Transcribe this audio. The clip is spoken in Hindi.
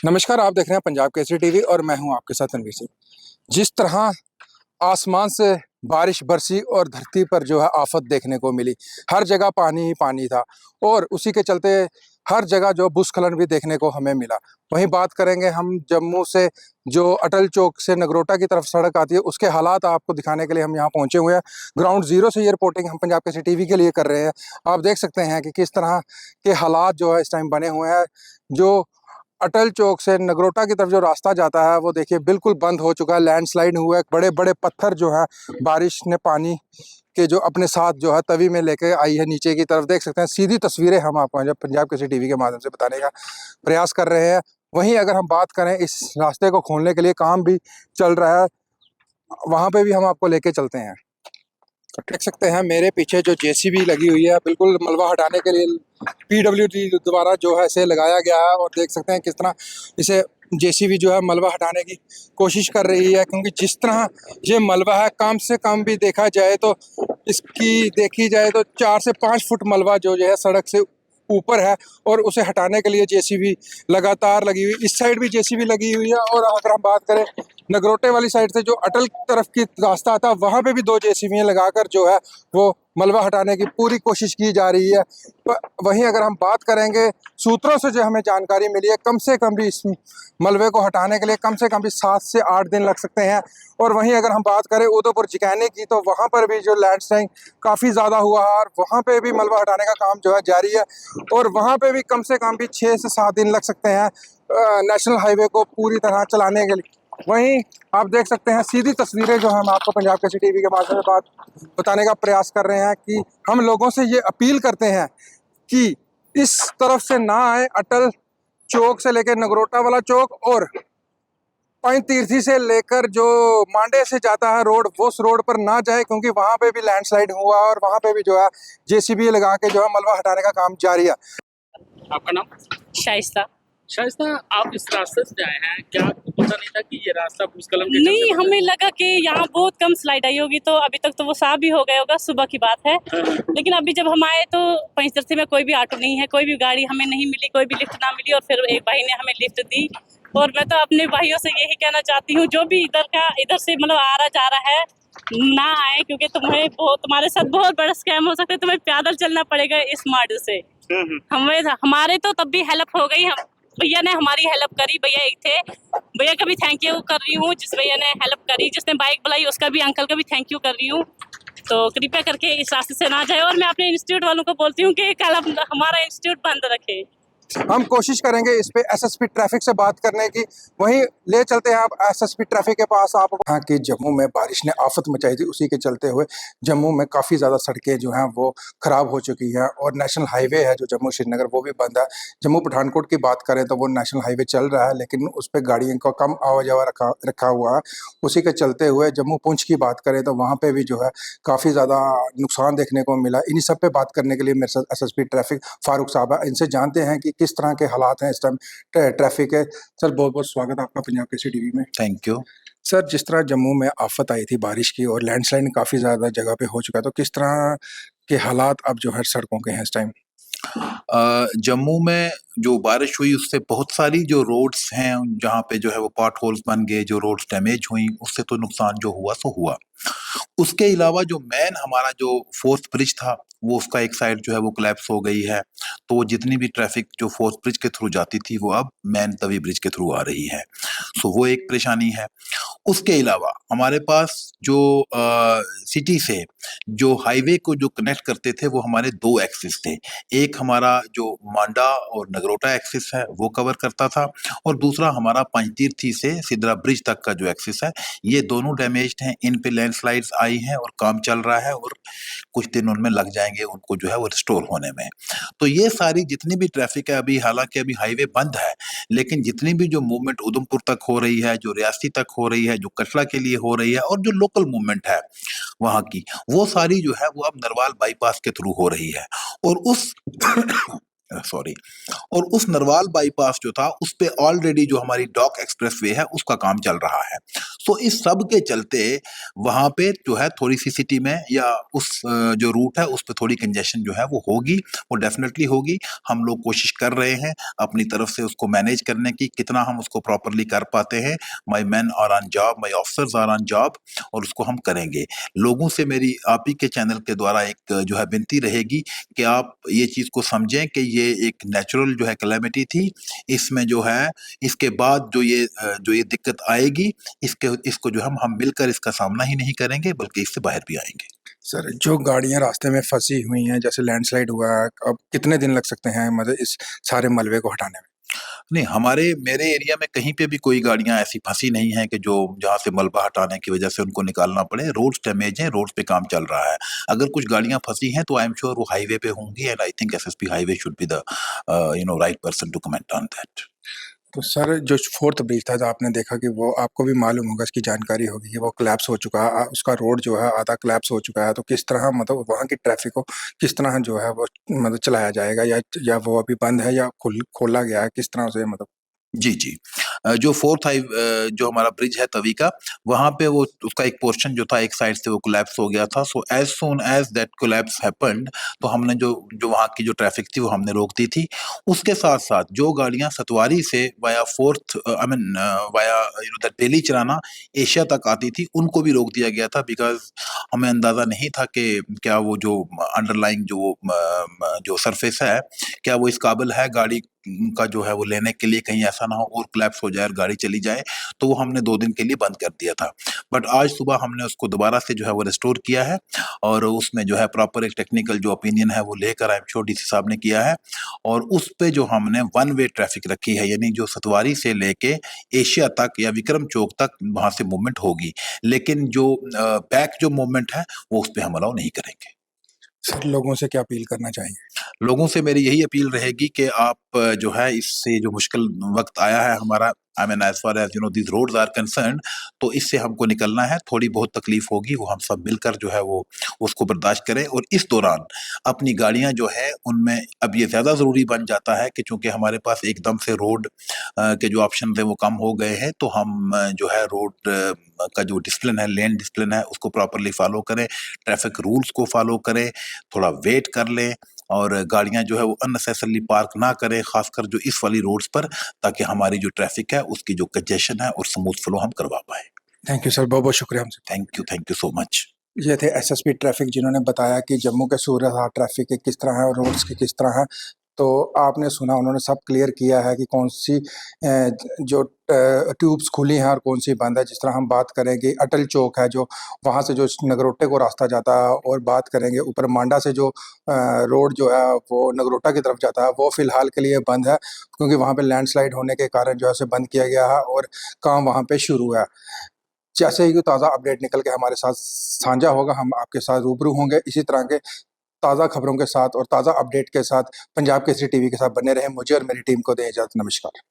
नमस्कार, आप देख रहे हैं पंजाब केसरी टीवी और मैं हूं आपके साथ रणवीर सिंह। जिस तरह आसमान से बारिश बरसी और धरती पर जो है आफत देखने को मिली, हर जगह पानी ही पानी था और उसी के चलते हर जगह जो भूस्खलन भी देखने को हमें मिला। वहीं बात करेंगे हम जम्मू से, जो अटल चौक से नगरोटा की तरफ सड़क आती है, उसके हालात आपको दिखाने के लिए हम यहाँ पहुँचे हुए हैं। ग्राउंड जीरो से ये रिपोर्टिंग हम पंजाब केसरी टीवी के लिए कर रहे हैं। आप देख सकते हैं कि किस तरह के हालात जो है इस टाइम बने हुए हैं। जो अटल चौक से नगरोटा की तरफ जो रास्ता जाता है वो देखिए बिल्कुल बंद हो चुका है, लैंडस्लाइड हुआ है। बड़े बड़े पत्थर जो है बारिश ने पानी के जो अपने साथ जो है तवी में लेके आई है नीचे की तरफ। देख सकते हैं, सीधी तस्वीरें हम आपको जब पंजाब केसरी टीवी के माध्यम से बताने का प्रयास कर रहे हैं। वहीं अगर हम बात करें, इस रास्ते को खोलने के लिए काम भी चल रहा है, वहाँ पे भी हम आपको लेके चलते हैं। देख सकते हैं मेरे पीछे जो जेसीबी लगी हुई है, बिल्कुल मलबा हटाने के लिए पीडब्ल्यूडी द्वारा जो है इसे लगाया गया है। और देख सकते हैं किस तरह इसे जेसीबी जो है मलबा हटाने की कोशिश कर रही है, क्योंकि जिस तरह ये मलबा है, कम से कम भी देखा जाए तो इसकी देखी जाए तो 4 से 5 फुट मलबा जो है सड़क से ऊपर है और उसे हटाने के लिए जेसीबी लगातार लगी हुई। इस साइड भी जेसीबी लगी हुई है। और अगर हम बात करें नगरोटे वाली साइड से जो अटल तरफ की रास्ता आता है, वहाँ पे भी 2 जेसीबी लगाकर जो है वो मलबा हटाने की पूरी कोशिश की जा रही है। वहीं अगर हम बात करेंगे, सूत्रों से जो हमें जानकारी मिली है, कम से कम भी इस मलबे को हटाने के लिए कम से कम भी 7 से 8 दिन लग सकते हैं। और वहीं अगर हम बात करें उदयपुर जिकानी की, तो वहाँ पर भी जो लैंडस्लाइड काफ़ी ज़्यादा हुआ है और वहाँ पे भी मलबा हटाने का काम जो है जारी है। और वहाँ पे भी कम से कम भी 6 से 7 दिन लग सकते हैं नेशनल हाईवे को पूरी तरह चलाने के लिए। वहीं आप देख सकते हैं सीधी तस्वीरें जो हम आपको पंजाब केसरी टीवी के माध्यम से बताने का प्रयास कर रहे हैं कि हम लोगों से ये अपील करते हैं कि इस तरफ से ना आए। अटल चौक से लेकर नगरोटा वाला चौक और पंचतीर्थी से लेकर जो मांडे से जाता है रोड, वो उस रोड पर ना जाए, क्योंकि वहाँ पे भी लैंडस्लाइड हुआ और वहाँ पे भी जो है जेसीबी लगा के जो है मलबा हटाने का काम जारी है। आपका नाम? शाइस्ता। शाइस्ता, आप इस रास्ते से आए हैं, क्या आपको पता नहीं था कि ये रास्ता भूस्खलन के नहीं, चलते हमें लगा कि यहाँ बहुत कम स्लाइड आई होगी, तो अभी तक तो वो साफ भी हो गया होगा, सुबह की बात है। लेकिन अभी जब हम आए तो पंचतीर्थी में कोई भी ऑटो नहीं है, कोई भी गाड़ी हमें नहीं मिली, कोई भी लिफ्ट ना मिली। और फिर एक भाई ने हमें लिफ्ट दी। और मैं तो अपने भाइयों से यही कहना चाहती हूँ, जो भी इधर से मतलब आ रहा जा रहा है, ना आए, क्योंकि तुम्हारे साथ बहुत बड़ा स्कैम हो सकता है। तुम्हें पैदल चलना पड़ेगा इस मार्ग से। हमारे तो तब भी हेल्प हो गई। हम भैया ने हमारी हेल्प करी। भैया एक थे, भैया का भी थैंक यू कर रही हूँ। जिस भैया ने हेल्प करी, जिसने बाइक बुलाई, उसका भी, अंकल का भी थैंक यू कर रही हूँ। तो कृपया करके इस रास्ते से ना जाए। और मैं अपने इंस्टीट्यूट वालों को बोलती हूँ कि कल हमारा इंस्टीट्यूट बंद रखे। हम कोशिश करेंगे इस पे एसएसपी ट्रैफिक से बात करने की। वहीं ले चलते हैं आप एसएसपी ट्रैफिक के पास। आप हाँ कि जम्मू में बारिश ने आफत मचाई थी, उसी के चलते हुए जम्मू में काफ़ी ज़्यादा सड़कें जो हैं वो ख़राब हो चुकी हैं और नेशनल हाईवे है जो जम्मू श्रीनगर, वो भी बंद है। जम्मू पठानकोट की बात करें तो वो नेशनल हाईवे चल रहा है, लेकिन उस पर गाड़ियों का कम आवा जावा रखा हुआ है। उसी के चलते हुए जम्मू पुंछ की बात करें तो वहाँ पर भी जो है काफ़ी ज़्यादा नुकसान देखने को मिला। इन्हीं सब पे बात करने के लिए मेरे साथ एसएसपी ट्रैफिक फारूक साहब है। इनसे जानते हैं कि किस तरह के हालात हैं इस टाइम ट्रैफिक के। सर, बहुत बहुत स्वागत है आपका पंजाब केसरी टीवी में। थैंक यू सर, जिस तरह जम्मू में आफत आई थी बारिश की और लैंडस्लाइड काफ़ी ज़्यादा जगह पे हो चुका है, तो किस तरह के हालात अब जो है सड़कों के हैं इस टाइम? जम्मू में जो बारिश हुई उससे बहुत सारी जो रोड्स हैं जहाँ पे जो है वो पॉट होल्स बन गए, जो रोड्स डैमेज हुई, उससे तो नुकसान जो हुआ सो हुआ। उसके अलावा जो मेन हमारा जो फोर्थ ब्रिज था, वो उसका एक साइड जो है वो कोलैप्स हो गई है। तो जितनी भी ट्रैफिक जो फोर्थ ब्रिज के थ्रू जाती थी वो अब मेन तवी ब्रिज के थ्रू आ रही है। सो वो एक परेशानी है। उसके अलावा हमारे पास जो सिटी से जो हाईवे को जो कनेक्ट करते थे वो हमारे 2 एक्सिस थे। एक हमारा जो मांडा और नगरोटा एक्सिस है वो कवर करता था, और दूसरा हमारा पंचतीर्थी से सिदरा ब्रिज तक का जो एक्सिस है, ये दोनों डैमेज्ड हैं। इन पे लैंडस्लाइड्स आई हैं और काम चल रहा है और कुछ दिन उनमें लग जाएंगे उनको जो है वो रिस्टोर होने में। तो ये सारी जितनी भी ट्रैफिक है, अभी हालांकि अभी हाईवे बंद है, लेकिन जितनी भी जो मूवमेंट उधमपुर तक हो रही है, जो रियासी तक हो रही है, जो कटरा के लिए हो रही है, और जो लोकल मूवमेंट है वहाँ की, वो सारी जो है वो अब नरवाल बाईपास के थ्रू हो रही है। और उस सॉरी, और उस नरवाल बाईपास जो था उस पे ऑलरेडी जो हमारी डॉक एक्सप्रेसवे है उसका काम चल रहा है। सो इस सब के चलते वहाँ पे जो है थोड़ी सी सिटी में या उस जो रूट है उस पे थोड़ी कंजेशन जो है वो होगी, वो डेफिनेटली होगी। हम लोग कोशिश कर रहे हैं अपनी तरफ से उसको मैनेज करने की, कितना हम उसको प्रॉपरली कर पाते हैं। My man are on job, my officers are on job, और उसको हम करेंगे। लोगों से मेरी आप ही के चैनल के द्वारा एक जो है विनती रहेगी कि आप ये चीज़ को समझें कि ये एक नेचुरल जो है कैलेमिटी थी। इसमें जो है इसके बाद जो ये दिक्कत आएगी, इसको जो हम मिलकर इसका सामना ही नहीं करेंगे बल्कि इससे बाहर भी आएंगे। सर, जो गाड़ियां रास्ते में फंसी हुई हैं, जैसे लैंडस्लाइड हुआ है, अब कितने दिन लग सकते हैं मतलब इस सारे मलबे को हटाने में? नहीं, मेरे एरिया में कहीं पे भी कोई गाड़ियां ऐसी फंसी नहीं है कि जो जहाँ से मलबा हटाने की वजह से उनको निकालना पड़े। रोड्स डैमेज हैं, रोड्स पे काम चल रहा है। अगर कुछ गाड़ियां फंसी हैं तो आई एम श्योर वो हाईवे पे होंगी, and I think SSP highway should be the right person to comment on that. तो सर, जो फोर्थ ब्रिज था, जो आपने देखा कि वो आपको भी मालूम होगा, इसकी जानकारी होगी कि वो कोलैप्स हो चुका है, उसका रोड जो है आधा कोलैप्स हो चुका है। तो किस तरह मतलब वहाँ की ट्रैफिक को किस तरह जो है वो मतलब चलाया जाएगा, या वो अभी बंद है या खोला गया है, किस तरह से मतलब? जी। जो फोर्थ जो हमारा ब्रिज है तवी का, वहाँ पे वो उसका एक पोर्शन जो था एक साइड से वो कोलैप्स हो गया था। So as soon as that collapse happened, तो हमने जो वहाँ की जो ट्रैफिक थी वो हमने रोक दी थी। उसके साथ साथ जो गाड़ियाँ सतवारी से via fourth via that Delhi चराना एशिया तक आती थी, उनको भी रोक दिया गया था, बिकॉज हमें अंदाज़ा नहीं था कि क्या वो जो अंडरलाइंग जो सरफेस है, क्या वो इस काबिल है गाड़ी का जो है वो लेने के लिए, कहीं ऐसा ना हो और कोलैप्स हो जाए और गाड़ी चली जाए। तो वो हमने 2 दिन के लिए बंद कर दिया था। बट आज सुबह हमने उसको दोबारा से जो है वो रिस्टोर किया है, और उसमें जो है प्रॉपर एक टेक्निकल जो ओपिनियन है वो लेकर आई एम श्योर डीसी साहब ने किया है, और उस पे जो हमने वन वे ट्रैफिक रखी है, यानी जो सतवारी से लेके एशिया तक या विक्रम चौक तक वहाँ से मूवमेंट होगी, लेकिन जो बैक जो मूवमेंट है वो उस पे हम अलाउ नहीं करेंगे। सर, लोगों से क्या अपील करना चाहेंगे? लोगों से मेरी यही अपील रहेगी कि आप जो है इससे जो मुश्किल वक्त आया है हमारा, I mean as far as these roads are concerned, तो इससे हमको निकलना है। थोड़ी बहुत तकलीफ होगी, वो हम सब मिलकर जो है वो उसको बर्दाश्त करें, और इस दौरान अपनी गाड़ियां जो है उनमें अब ये ज़्यादा ज़रूरी बन जाता है कि चूंकि हमारे पास एकदम से रोड के जो ऑप्शन है वो कम हो गए हैं, तो हम जो है रोड का जो डिसिप्लिन है, लेन डिसिप्लिन है, उसको प्रॉपरली फॉलो करें, ट्रैफिक रूल्स को फॉलो करें, थोड़ा वेट कर लें, और गाड़ियां जो है वो अननेसेसरली पार्क ना करें, खासकर जो इस वाली रोड्स पर, ताकि हमारी जो ट्रैफिक है उसकी जो कंजेशन है और स्मूथ फ्लो हम करवा पाए। थैंक यू सर, बहुत बहुत शुक्रिया हमसे। Thank you so much. ये थे एसएसपी ट्रैफिक, जिन्होंने बताया कि जम्मू के सूरत हाट ट्रैफिक के किस तरह है और रोड्स के किस तरह है। तो आपने सुना, उन्होंने सब क्लियर किया है कि कौन सी जो ट्यूब्स खुली हैं और कौन सी बंद है। जिस तरह हम बात करेंगे अटल चौक है, जो वहाँ से जो नगरोटे को रास्ता जाता है, और बात करेंगे ऊपर मांडा से जो रोड जो है वो नगरोटा की तरफ जाता है, वो फ़िलहाल के लिए बंद है, क्योंकि वहाँ पे लैंडस्लाइड होने के कारण जो है उसे बंद किया गया है और काम वहाँ पे शुरू है। जैसे ही कोई ताज़ा अपडेट निकल के हमारे साथ साझा होगा, हम आपके साथ रूबरू होंगे। इसी तरह के ताज़ा खबरों के साथ और ताज़ा अपडेट के साथ पंजाब केसरी टीवी के साथ बने रहें। मुझे और मेरी टीम को दें इजाज़त। नमस्कार।